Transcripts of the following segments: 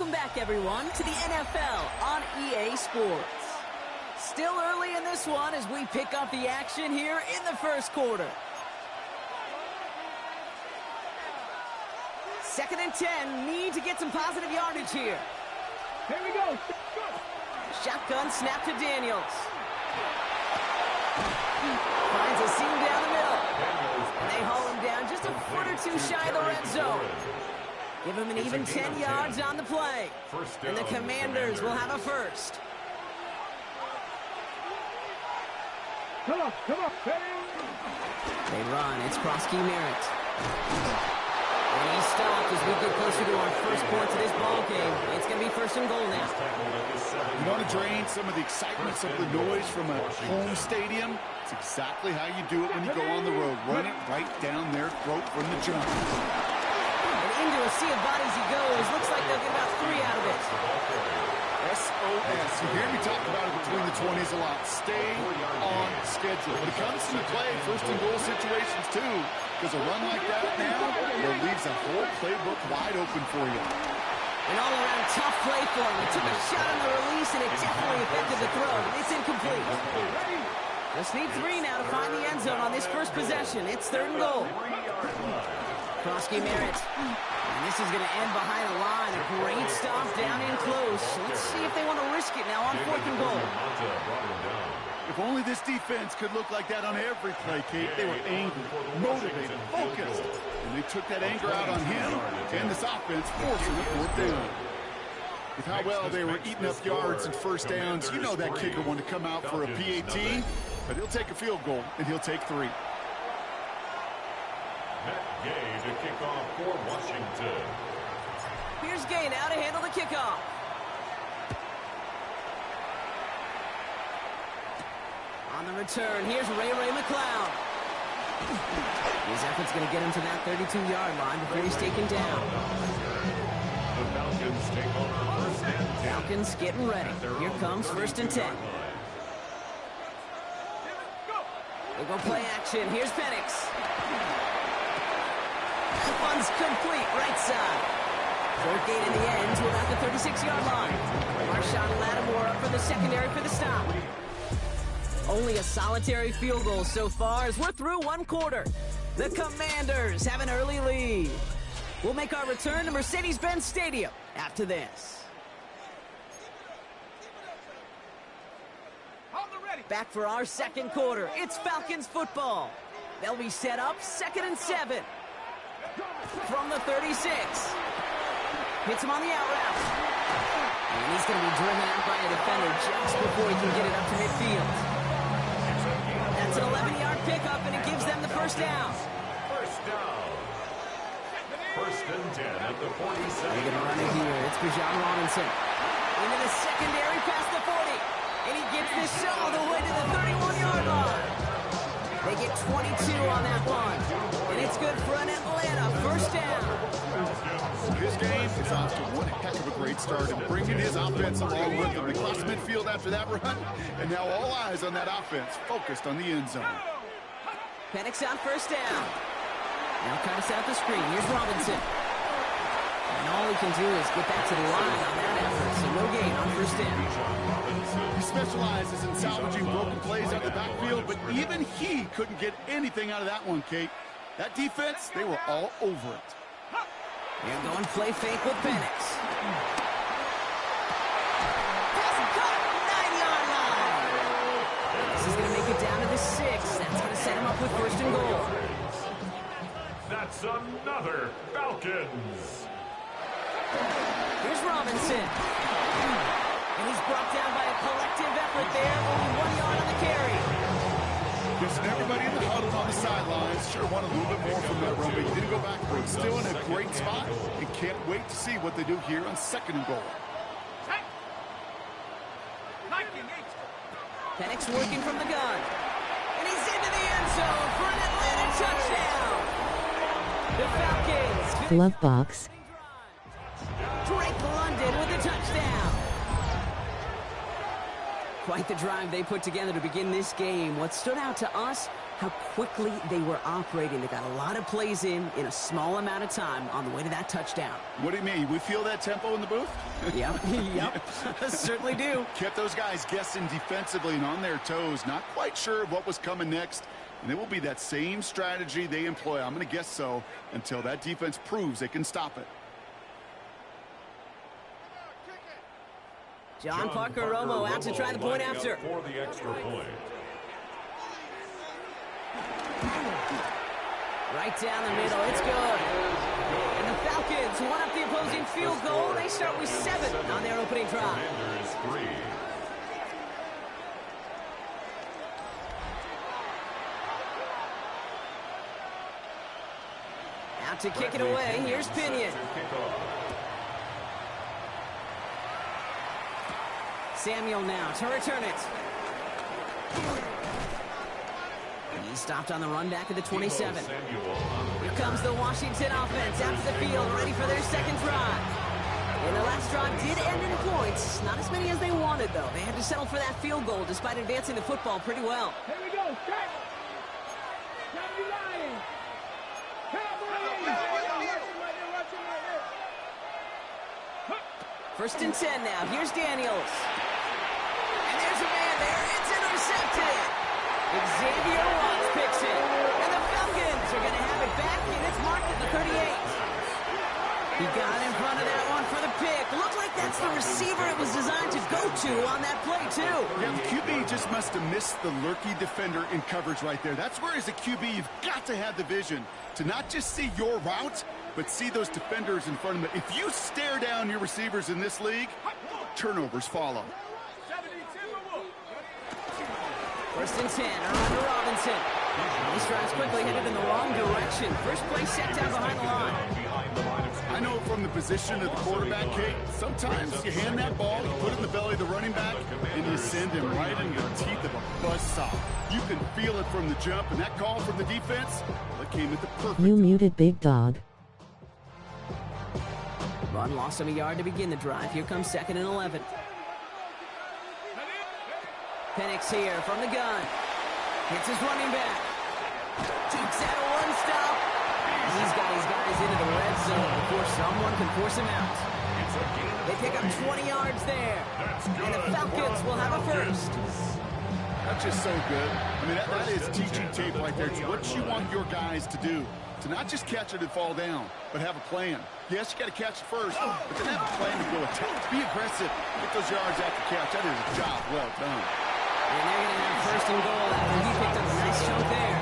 Welcome back, everyone, to the NFL on EA Sports. Still early in this one as we pick up the action here in the first quarter. 2nd and 10, need to get some positive yardage here. Here we go. Shotgun snap to Daniels. Finds a seam down the middle. And they haul him down just a foot or two shy of the red zone. Give him an even 10 yards on the play. And the Commanders will have a first. Come on. They run. It's Krosky Merritt. And he's stopped as we get closer to our first points of this ball game. It's going to be 1st and goal now. You want to drain some of the excitement, some of the noise from a home stadium? It's exactly how you do it when you go on the road. Run it right down their throat from the jump. Into a sea of bodies he goes. Looks like they'll get about 3 out of it. SOS. You hear me talk about it between the 20s a lot. Stay on schedule. When it comes to the play, 1st and goal situations too, because a run like that now, it leaves a whole playbook wide open for you. An all-around tough play for him. He took a shot on the release, and it definitely affected the throw. It's incomplete. Just need 3 now to find the end zone on this first possession. It's 3rd and goal. Krosky Merritt. And this is going to end behind a line. A great stop down in close. Let's see if they want to risk it now on 4th and goal. If only this defense could look like that on every play, Kate. They were angry, motivated, focused. And they took that anger out on him and this offense, forcing the 4th down. With how well they were eating up yards and 1st downs, you know that kicker wanted to come out for a PAT, but he'll take a field goal, and he'll take 3. Gay to kick off for Washington. Here's Gay now to handle the kickoff. On the return, here's Ray McLeod. His effort's going to get him to that 32-yard line before he's taken down. The Falcons take over 1st and 10. Falcons getting ready. Here comes 1st and 10. They go play action. Here's Penix. One's complete, right side. 4th gain in the end to about the 36-yard line. Marshawn Lattimore up from the secondary for the stop. Only a solitary field goal so far as we're through 1 quarter. The Commanders have an early lead. We'll make our return to Mercedes-Benz Stadium after this. Back for our 2nd quarter. It's Falcons football. They'll be set up 2nd and 7. From the 36. Hits him on the out route. And he's going to be driven out by a defender just before he can get it up to midfield. That's an 11-yard pickup, and it gives them the 1st down. 1st down. 1st and 10 at the 47. They're going to run it here. It's Bijan Robinson. Into the secondary past the 40. And he gets this all the way to the 31-yard line. They get 22 on that one. And it's good for an Atlanta 1st down. His game is off to one heck of a great start and bringing his offense along with him. They crossed midfield after that run, and now all eyes on that offense, focused on the end zone. Penix on 1st down. Now kind of set up the screen. Here's Robinson. And all he can do is get back to the line on that effort, so no gain on 1st down. He specializes in salvaging broken plays out of the backfield, but even he couldn't get anything out of that one, Kate. That defense, they were all over it. They're going play fake with Penix. Pass caught, 9-yard line. This is going to make it down to the 6. That's going to set him up with 1st and goal. That's another Falcons. Here's Robinson. And he's brought down by a collective effort there. Only 1 yard on the carry. Yes, everybody in the huddle on the sidelines sure want a little bit more from that run, but he didn't go backwards. Still in a great spot, and can't wait to see what they do here on 2nd and goal. Penix working from the gun. And he's into the end zone for an Atlanta touchdown. The Falcons. Glove box. Drake London with a touchdown. Quite the drive they put together to begin this game. What stood out to us, how quickly they were operating. They got a lot of plays in a small amount of time on the way to that touchdown. What do you mean? We feel that tempo in the booth? Yep, yep, certainly do. Kept those guys guessing defensively and on their toes, not quite sure of what was coming next. And it will be that same strategy they employ, I'm going to guess so, until that defense proves they can stop it. John Parker Romo out to try the point after. For the extra point. Right down the middle, it's good. And the Falcons won up the opposing field goal. They start with 7 on their opening drive. Commanders 3. Out to kick it away, here's Pinion. Samuel now to return it. He stopped on the run back at the 27. Here comes the Washington offense after the field, ready for their second drive. And the last drive did end in points. Not as many as they wanted, though. They had to settle for that field goal despite advancing the football pretty well. Here we go. Strike. First and 10 now. Here's Daniels. And there's a man there. It's intercepted. Xavier Watts picks it. And the Falcons are going to have it back, and it's marked at the 38. He got in front of that one for the pick. Looked like that's the receiver it was designed to go to on that play, too. Yeah, the QB just must have missed the lurky defender in coverage right there. That's where, as a QB, you've got to have the vision to not just see your route, but see those defenders in front of them. If you stare down your receivers in this league, turnovers follow. First and 10, around to Robinson. He strides quickly, headed in the wrong direction. First play set down behind the line. I know from the position of the quarterback, Kate, sometimes you hand that ball, you put it in the belly of the running back, and you send him right in the teeth of a buzzsaw. You can feel it from the jump, and that call from the defense, well, it came at the perfect You time. muted Big Dog. Run lost him a yard to begin the drive. Here comes 2nd and 11. Penix here from the gun. Hits his running back. Keeps that a one stop. He's got his guys into the red zone before someone can force him out. They pick up 20 yards there. And the Falcons will have a first. That's just so good. I mean, that is teaching tape right there. It's what you want your guys to do. To not just catch it and fall down, but have a plan. Yes, you got to catch it first, but then have a plan to go attack. Be aggressive. Get those yards after catch. That is a job well done. And they're going to have 1st and goal after he picked up a nice chunk there.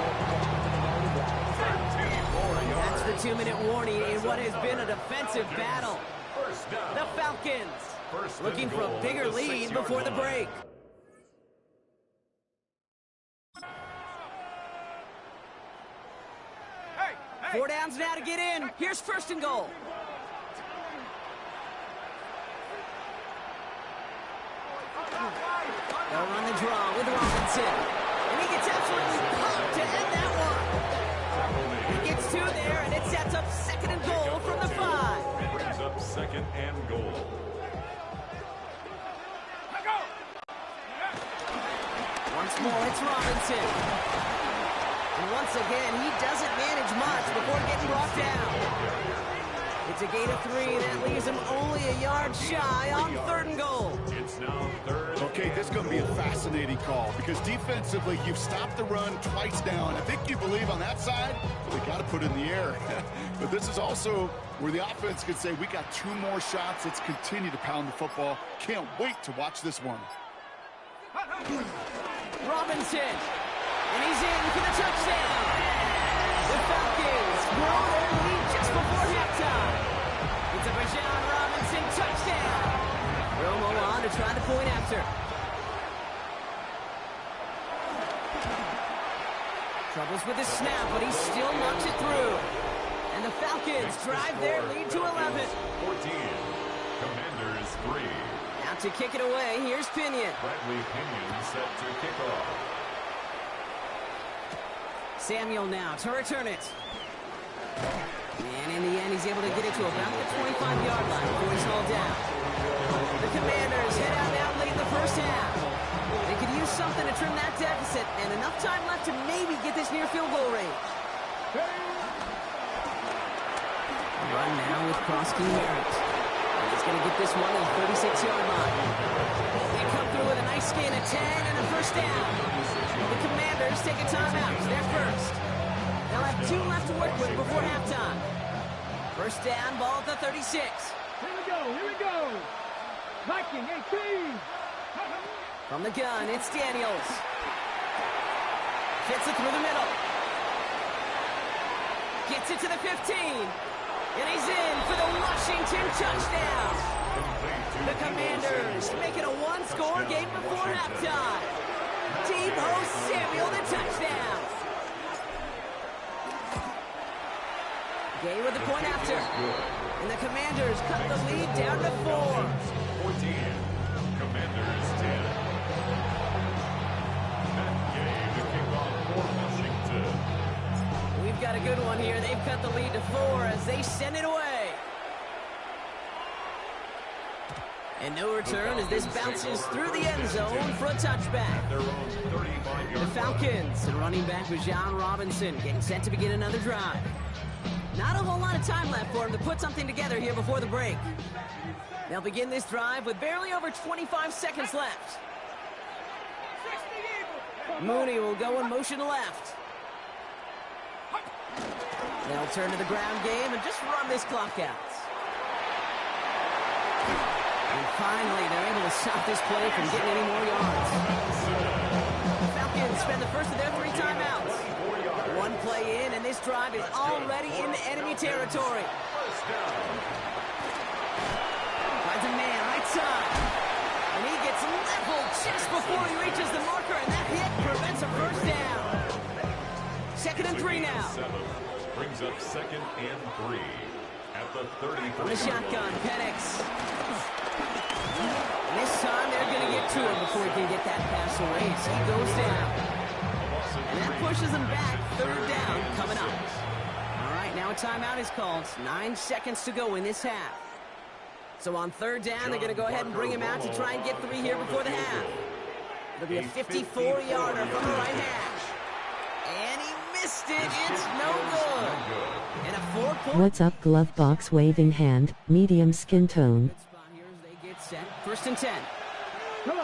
That's the 2-minute warning in what has been a defensive battle. The Falcons looking for a bigger lead before the break. Four downs now to get in. Here's 1st and goal. They'll run the draw with Robinson. And he gets absolutely pumped to end that one. He gets 2 there, and it sets up 2nd and goal from the 5. Brings up 2nd and goal. Once more, it's Robinson. And once again, he doesn't manage much before getting brought down. It's a gain of 3 that leaves him only a yard shy on 3rd and goal. It's now 3rd. Okay, this is going to be a fascinating call because defensively, you've stopped the run twice down. I think you believe on that side, they got to put it in the air. But this is also where the offense could say, we got 2 more shots. Let's continue to pound the football. Can't wait to watch this one. Robinson. And he's in for the touchdown. The Falcons grow their lead just before halftime. It's a Bijan Robinson touchdown. Romo on to try the point after. Troubles with the snap, but he still knocks it through. And the Falcons drive their lead to 11. 14. Commanders 3. Out to kick it away, here's Pinion. Bradley Pinion set to kick off. Samuel now to return it. And in the end, he's able to get it to about the 25-yard line before he's hauled down. The Commanders head out now late in the first half. use something to trim that deficit, and enough time left to maybe get this near field goal range. Run now with cross-key Merritt. He's going to get this one at the 36-yard line. They come through with a nice gain of 10 and a first down. The Commanders take a timeout. They're first. They'll have 2 left to work with before halftime. First down, ball at the 36. Here we go. Viking 18. From the gun, it's Daniels. Gets it through the middle. Gets it to the 15. And he's in for the Washington touchdown. The Commanders make it a 1-score game before halftime. Deebo Samuel, the touchdown. Gay with the point after. And the Commanders cut the lead down to 4. 14. Commanders 10. Matt Gay, the kickoff for Washington. We've got a good one here. They've cut the lead to 4 as they send it away. And no return as this bounces through the end zone for a touchback. The Falcons and running back Bijan Robinson getting set to begin another drive. Not a whole lot of time left for him to put something together here before the break. They'll begin this drive with barely over 25 seconds left. Mooney will go in motion left. They'll turn to the ground game and just run this clock out. And finally, they're able to stop this play from getting any more yards. The Falcons spend the first of their 3 timeouts. 1 play in, and this drive is already into enemy territory. Finds a man right side. And he gets leveled just before he reaches the marker, and that hit prevents a first down. 2nd and 3 now. Brings up 2nd and 3 at the 33. From the shotgun, Penix. And this time they're going to get to him before he can get that pass away. So he goes down. And that pushes him back. 3rd down coming up. All right, now a timeout is called. 9 seconds to go in this half. So on 3rd down, they're going to go ahead and bring him out to try and get 3 here before the half. It'll be a 54-yarder from the right hash. And he missed it. It's no good. And a 4-point. What's up, glove box waving hand, medium skin tone. They get set. 1st and 10.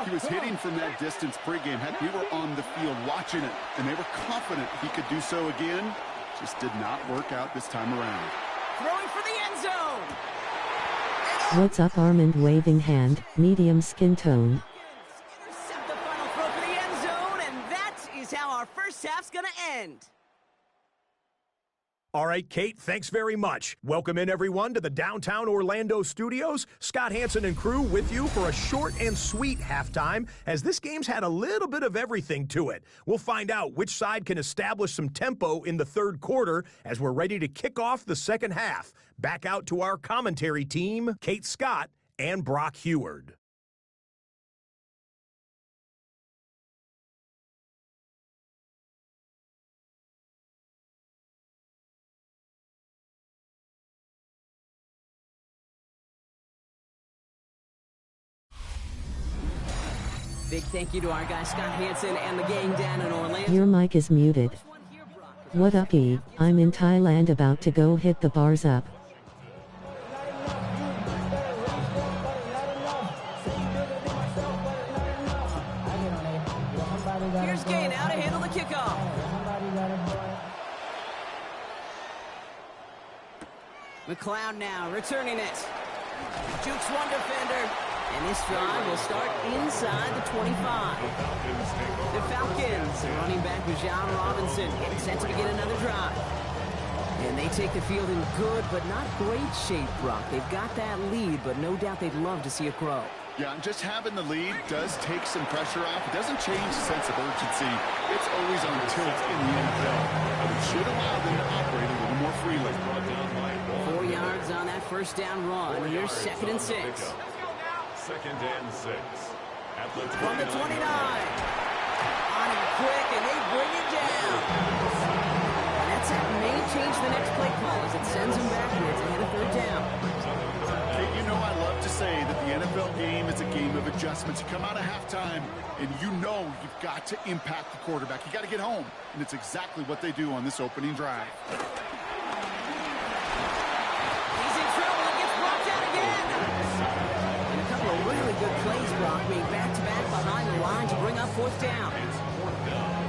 He was hitting from that distance pregame. Heck, we were on the field watching it, and they were confident he could do so again. Just did not work out this time around. Throwing for the end zone. What's up, Armand waving hand, medium skin tone. Intercept the final throw for the end zone, and that is how our first half's going to end. All right, Kate, thanks very much. Welcome in, everyone, to the downtown Orlando studios. Scott Hansen and crew with you for a short and sweet halftime, as this game's had a little bit of everything to it. We'll find out which side can establish some tempo in the 3rd quarter as we're ready to kick off the 2nd half. Back out to our commentary team, Kate Scott and Brock Heward. Big thank you to our guy Scott Hansen and the gang down in Orlando. Your mic is muted. What up, E? I'm in Thailand about to go hit the bars up. Here's Gay now to handle the kickoff. McLeod now returning it. Jukes one defender. And this drive will start inside the 25. The Falcons, running back Bijan Robinson, getting set to begin another drive. And they take the field in good but not great shape, Brock. They've got that lead, but no doubt they'd love to see it grow. Yeah, and just having the lead does take some pressure off. It doesn't change the sense of urgency. It's always on tilt in the NFL. But it should allow them to operate a little more freely. 4 yards on that first down run. Here's 2nd and 6. 2nd and 6. At the 29. From the 29. On him quick, and they bring it down. And that's that may change the next play call as it sends him backwards ahead of 3rd down. Hey, you know I love to say that the NFL game is a game of adjustments. You come out of halftime, and you know you've got to impact the quarterback. You got to get home, and it's exactly what they do on this opening drive. He's in trouble and gets brought down again. And a couple of really good plays, Brock, being back-to-back behind the line to bring up fourth down.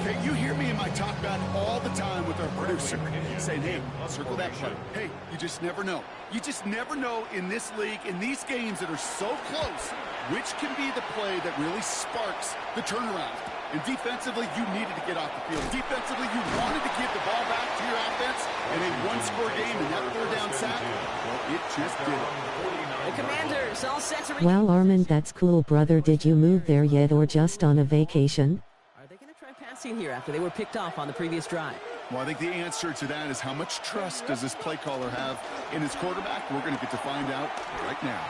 Okay, you hear me in my talk back all the time with our producer saying, hey, circle that play. Hey, you just never know. You just never know in this league, in these games that are so close, which can be the play that really sparks the turnaround. And defensively, you needed to get off the field. Defensively, you wanted to give the ball back to your offense in a one-score game, and that third down sack, well, it just did it. The Commanders all set to... Wow, Armand, that's cool, brother. Did you move there yet or just on a vacation? Are they going to try passing here after they were picked off on the previous drive? Well, I think the answer to that is how much trust does this play caller have in his quarterback? We're going to get to find out right now.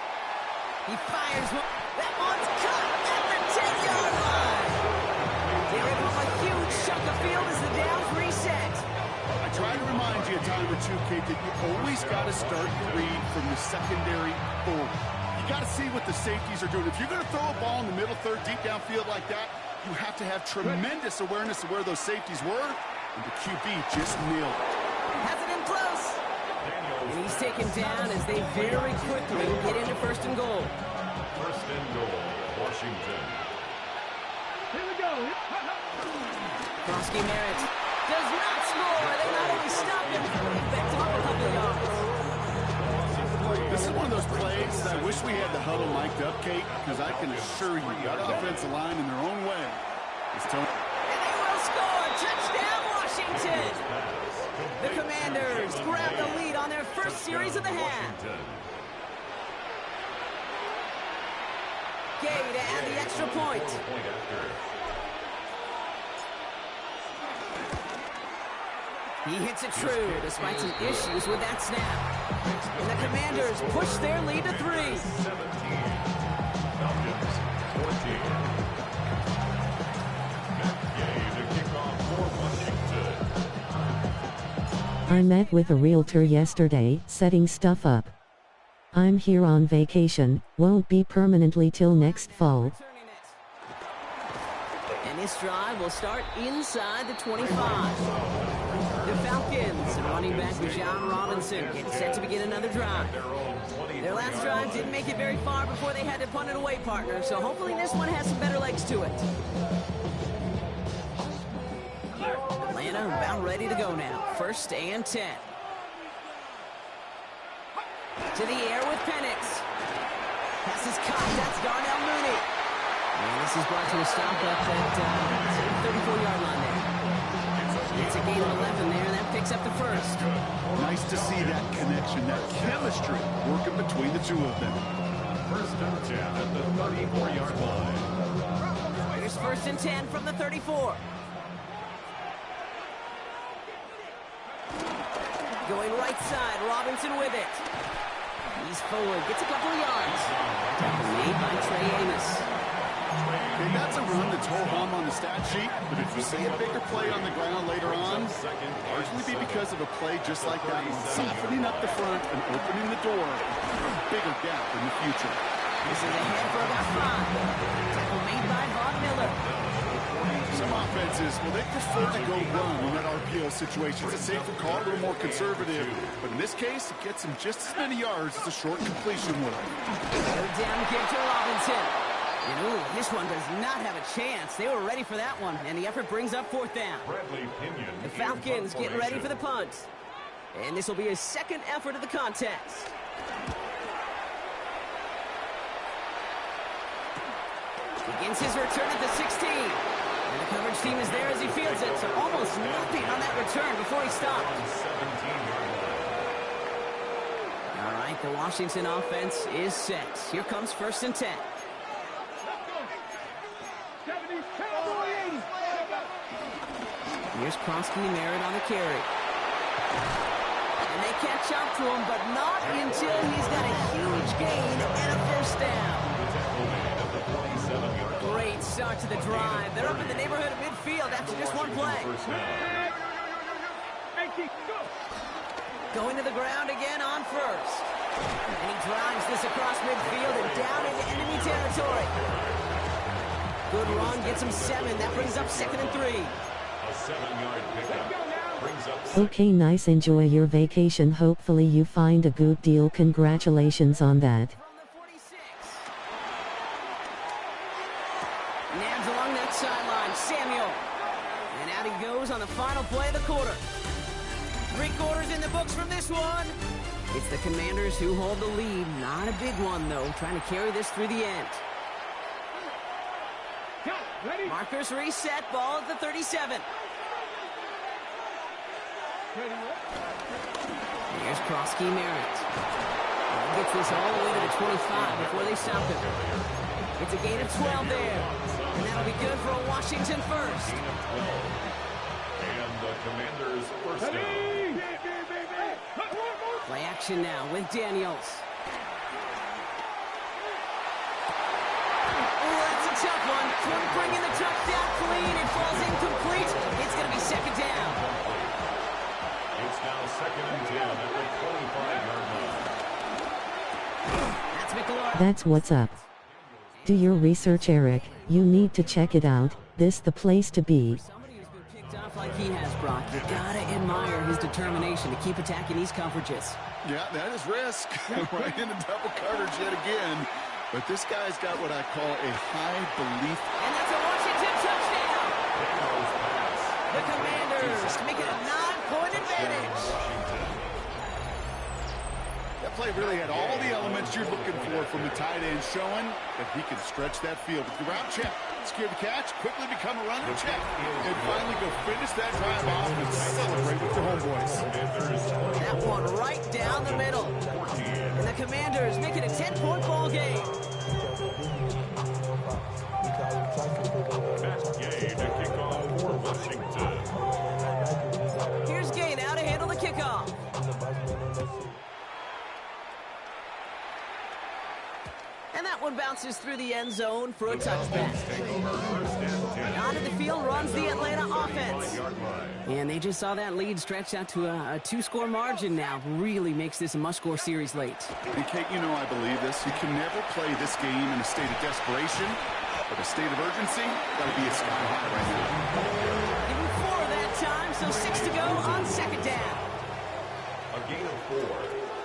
He fires one. That one's cut at the 10-yard line. Giving him a huge chunk of field as the downs reset. I try to remind you a time or two, Kate, that you always got to start the read from the secondary forward. You got to see what the safeties are doing. If you're going to throw a ball in the middle third, deep downfield like that, you have to have tremendous awareness of where those safeties were, and the QB just nailed it. Has it in close. And he's taken down as they very quickly get into first and goal. First and goal, Washington. Here we go. Krosky Merritt does not score. They not only stop him, they backed him up a couple of yards. This is one of those plays that I wish we had the huddle mic'd up, Kate, because I can assure you that offensive line in their own way is telling. And they will score. Touchdown, Washington. The Commanders grab the lead on their first series of the half. Gay to add the extra point. He hits it true despite some issues with that snap. And the Commanders push their lead to 3. 17. Falcons, 14. Matt Gay to kick off for Washington. I met with a realtor yesterday, setting stuff up. I'm here on vacation, won't be permanently till next fall. And this drive will start inside the 25. The Falcons and running back John Robinson get set to begin another drive. Their last drive didn't make it very far before they had to punt it away, partner, so hopefully this one has some better legs to it. Atlanta about ready to go now. First and 10. To the air with Penix. Pass is caught. That's Darnell Mooney. And this is brought to a stop up at 34-yard line there. It's a gain of 11 there, and that picks up the first. Nice to see that connection, that chemistry working between the two of them. First and 10 at the 34-yard line. Here's first and 10 from the 34. Going right side, Robinson with it. He's forward, gets a couple of yards. Tackle made by Trey Amos. Okay, that's a run that's ho-hum on the stat sheet, but if you see a bigger play on the ground later on, largely be because of a play just like that one, softening up the front and opening the door for a bigger gap in the future. This is ahead for about 5. Tackle made by Von Miller. Some offenses, well, they prefer to go run in that RPO situation. It's a safer call, a little more conservative. But in this case, it gets him just as many yards as a short completion would. Third down kick to Robinson. And ooh, this one does not have a chance. They were ready for that one, and the effort brings up fourth down. The Falcons getting ready for the punt. And this will be his second effort of the contest. Begins his return at the 16. And the coverage team is there as he fields it, so almost nothing on that return before he stopped. All right, the Washington offense is set. Here comes first and 10. Here's Krosky Merritt on the carry. And they catch up to him, but not until he's got a huge gain and a first down. Great start to the drive. They're up in the neighborhood of midfield after just one play. Going to the ground again on first. And he drives this across midfield and down into enemy territory. Good run, gets him 7. That brings up 2nd and 3. A 7-yard pickup brings up. Okay, nice. Enjoy your vacation. Hopefully you find a good deal. Congratulations on that. From the 46. Nabs along that sideline. Samuel. And out he goes on the final play of the quarter. 3 quarters in the books from this one. It's the Commanders who hold the lead. Not a big one, though. Trying to carry this through the end. Ready? Markers reset. Ball at the 37. Here's Krosky Merritt. He gets this all the way to the 25 before they stop him. It's a gain of 12 there. And that'll be good for a Washington first. And the Commanders first down. Play action now with Daniels. Oh, that's a tough one. Couldn't bring in the touchdown clean. It falls incomplete. It's going to be 2nd down. It's now 2nd and 10 at the 25-yard line. That's McLaurin. That's what's up. Do your research, Eric. You need to check it out. This the place to be. Somebody who's been picked off like he has, Brock. You gotta admire his determination to keep attacking these coverages. Yeah, that is risk. Right into double coverage yet again. But this guy's got what I call a high belief. And that's a Washington touchdown. The Commanders make it a 9-point advantage. That play really had all the elements you're looking for from the tight end, showing that he can stretch that field. With the route check, secure the catch, quickly become a runner check, and finally go finish that drive off and celebrate with your homeboys. That one right down the middle. And the Commanders make it a 10-point ball game. That's Gay to kick off for Washington. Here's Gay now to handle the kickoff. And that one bounces through the end zone for a touchback. Onto the field runs the Atlanta offense. And they just saw that lead stretch out to a 2-score margin now. Really makes this a must-score series late. And Kate, you know I believe this. You can never play this game in a state of desperation, but a state of urgency got to be a sky high right now. Give him 4 that time, so 6 to go on 2nd down. A gain of 4.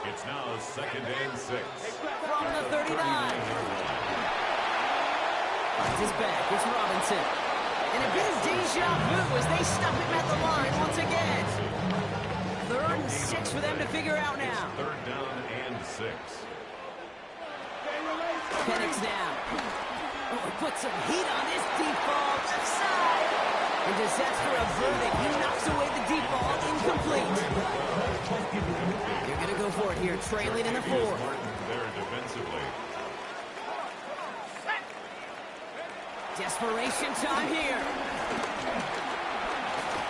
It's now 2nd and 6. From the 39. Finds his back. It's Robinson. And a bit of deja vu as they stop him at the line once again. 3rd and 6 for them to figure out now. 3rd down and 6. Penix now. Oh, he puts some heat on this deep ball. Left side. And disaster averted. He knocks away the deep ball. Incomplete. They're going to go for it here. Trailing in the 4th. There defensively. Desperation time here.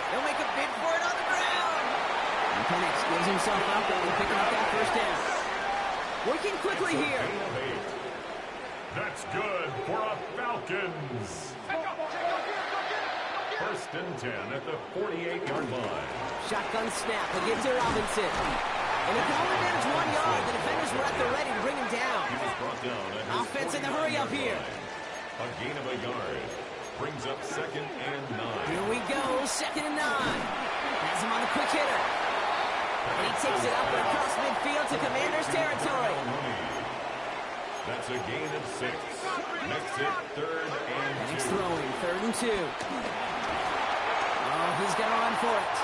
They'll make a bid for it on the ground. And Penix gives himself up and picking up that 1st down. Working quickly here. That's good for a Falcons. 1st and 10 at the 48-yard line. Shotgun snap. They give to Robinson. And he can only manage 1 yard. The defenders were at the ready to bring him down. He was brought down at his Offense in the hurry up here. A gain of a yard. Brings up 2nd and 9. Here we go. 2nd and 9. Has him on the quick hitter. And he takes it up and across midfield to Commanders territory. That's a gain of 6. Makes it 3rd and 2. He's throwing 3rd and 2. Oh, he's going to run for it.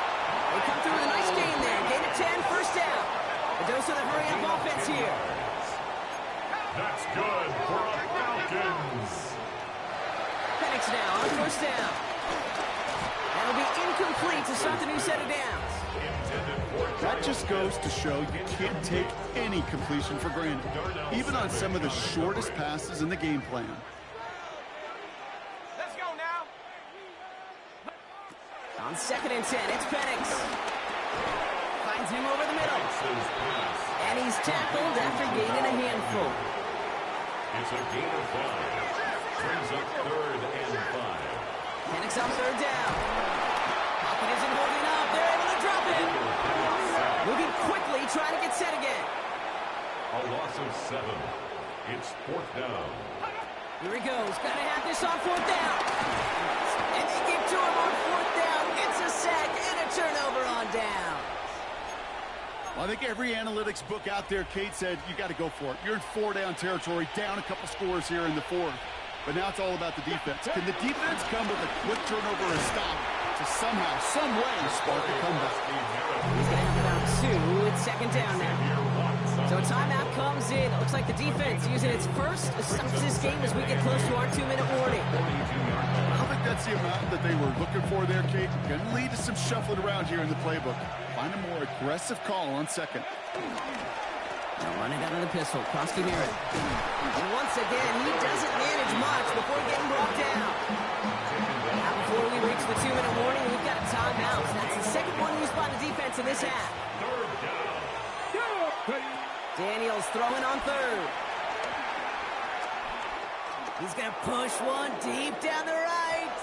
They come through with a nice gain there. Gain of 10, 1st down. A dose of the hurry-up offense here. That's good for a Falcons. Penix now on 1st down. That'll be incomplete to start the new set of downs. That just goes to show you can't take any completion for granted, even on some of the shortest passes in the game plan. Let's go now. On 2nd and 10, it's Penix. Finds him over the middle. And he's tackled after gaining a handful. It's a gain of 5. Brings up 3rd and 5. Penix on 3rd down. Pocket isn't holding up. They're able to drop it. Moving quickly, trying to get set again. A loss of 7. It's 4th down. Here he goes. Got to have this on 4th down. And they get to him on 4th down. It's a sack and a turnover on down. Well, I think every analytics book out there, Kate, said you got to go for it. You're in 4-down territory, down a couple scores here in the 4th. But now it's all about the defense. Can the defense come with a quick turnover or stop to somehow, some way, spark a comeback? He's going to have about 2. It's 2nd down now. So a timeout comes in. It looks like the defense using its first to stop this game as we get close to our 2-minute warning. I don't think that's the amount that they were looking for there, Kate. Going to lead to some shuffling around here in the playbook. Find a more aggressive call on 2nd. Now running out of the pistol, Krosky Merritt. And once again, he doesn't manage much before getting brought down. Now before we reach the 2-minute warning, we've got a timeout. That's the second one used by the defense in this half. Daniels throwing on 3rd. He's going to push one deep down the right.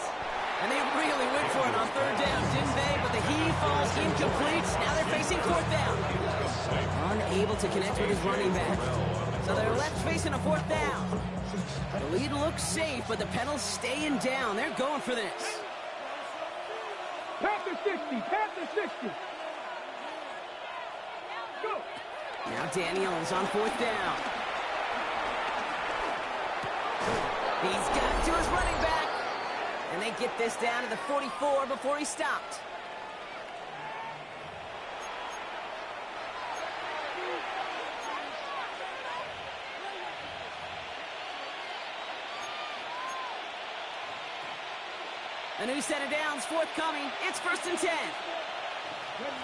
And they really went for it on 3rd down, didn't they? But the heave falls incomplete. Now they're facing 4th down. Unable to connect with his running back. So they're left facing a 4th down. The lead looks safe, but the Penals staying down. They're going for this. Panther 60, Panther 60. Go. Now Daniels on 4th down. He's got to his running back. And they get this down to the 44 before he stopped. A new set of downs forthcoming. It's 1st and 10.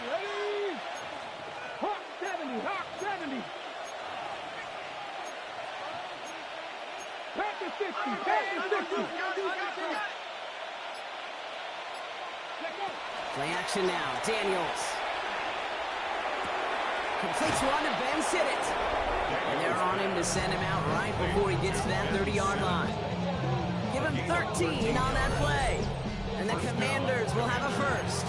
Ready? Hawk 70, Hawk 70. Panther 60, Panther 60. Play action now. Daniels. Completes one to Ben Siddett. And they're on him to send him out right before he gets to that 30-yard line. Give him 13 on that play. And the Commanders will have a first.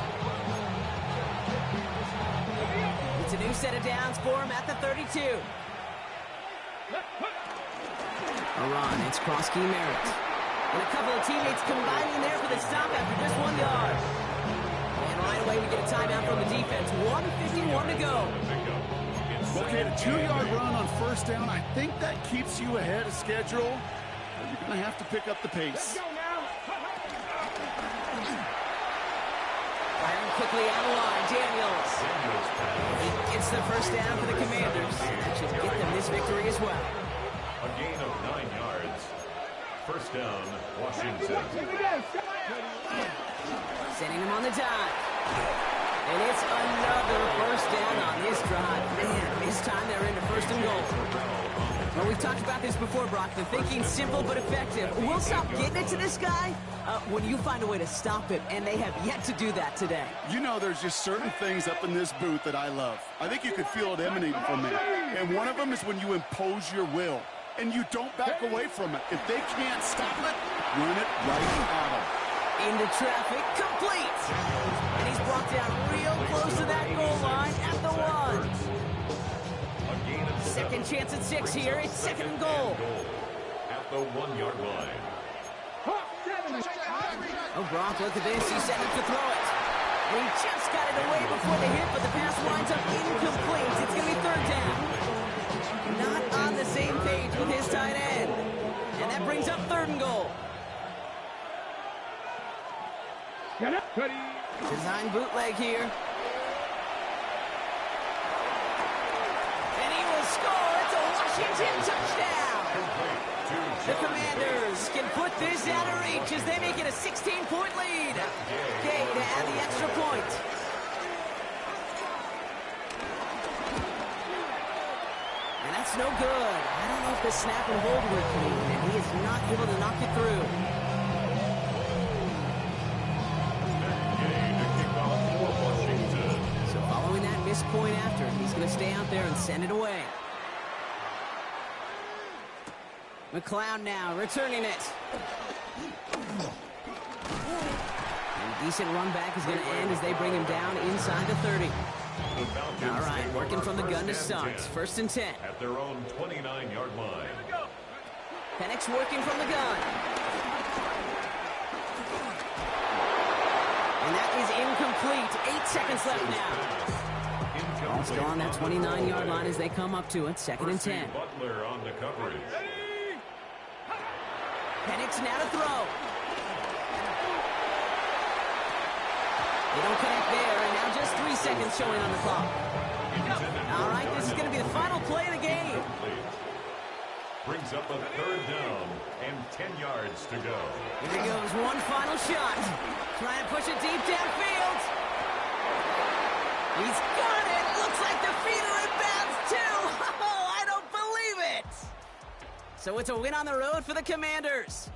It's a new set of downs for him at the 32. A run. It's Krosky Merritt. And a couple of teammates combining there for the stop after just 1 yard. And right away we get a timeout from the defense. 1:51 to go. Okay, a 2-yard run on 1st down. I think that keeps you ahead of schedule. But you're going to have to pick up the pace. Firing quickly out of line. Daniels. He gets the first down for the Commanders. That should get them this victory as well. A gain of 9 yards. 1st down, Washington. Sending him on the dive. And it's another first down on this drive. Man, this time they're into 1st and goal. Well, we've talked about this before, Brock. The thinking's simple but effective. We'll stop getting it to this guy when you find a way to stop it, and they have yet to do that today. You know, there's just certain things up in this booth that I love. I think you could feel it emanating from them. And one of them is when you impose your will, and you don't back away from it. If they can't stop it, run it right at them. Into traffic, complete. And he's brought down real close to that goal line at the 1. Second chance at 6 here. It's 2nd and goal. At the 1-yard line. Oh, Brock, look at this. He's set up to throw it. And he just got it away before the hit, but the pass winds up incomplete. It's going to be 3rd down. Not on the same page with his tight end. And that brings up 3rd and goal. Design bootleg here. And he will score. It's a Washington touchdown. The Commanders can put this out of reach as they make it a 16-point lead. Gay to add the extra point. And that's no good. I don't know if the snap and hold were clean, and he is not able to knock it through. So following that missed point after, he's going to stay out there and send it away. McLeod now returning it. And decent run back is going to end as they bring him down inside the 30. The Falcons All right, take working over from the gun to first and start. 10 First and 10. at their own 29-yard line. Penix working from the gun. And that is incomplete. 8 seconds left now. Ball still on that 29-yard line as they come up to it. Second and 10. Butler on the coverage. Penix now to throw. They don't connect there, and now just 3 seconds showing on the clock. All right, this is going to be the final play of the game. Brings up a third down and 10 yards to go. Here he goes, one final shot. Trying to push it deep downfield. He's got it. Looks like the feet are in bounds, too. Oh, I don't believe it. So it's a win on the road for the Commanders.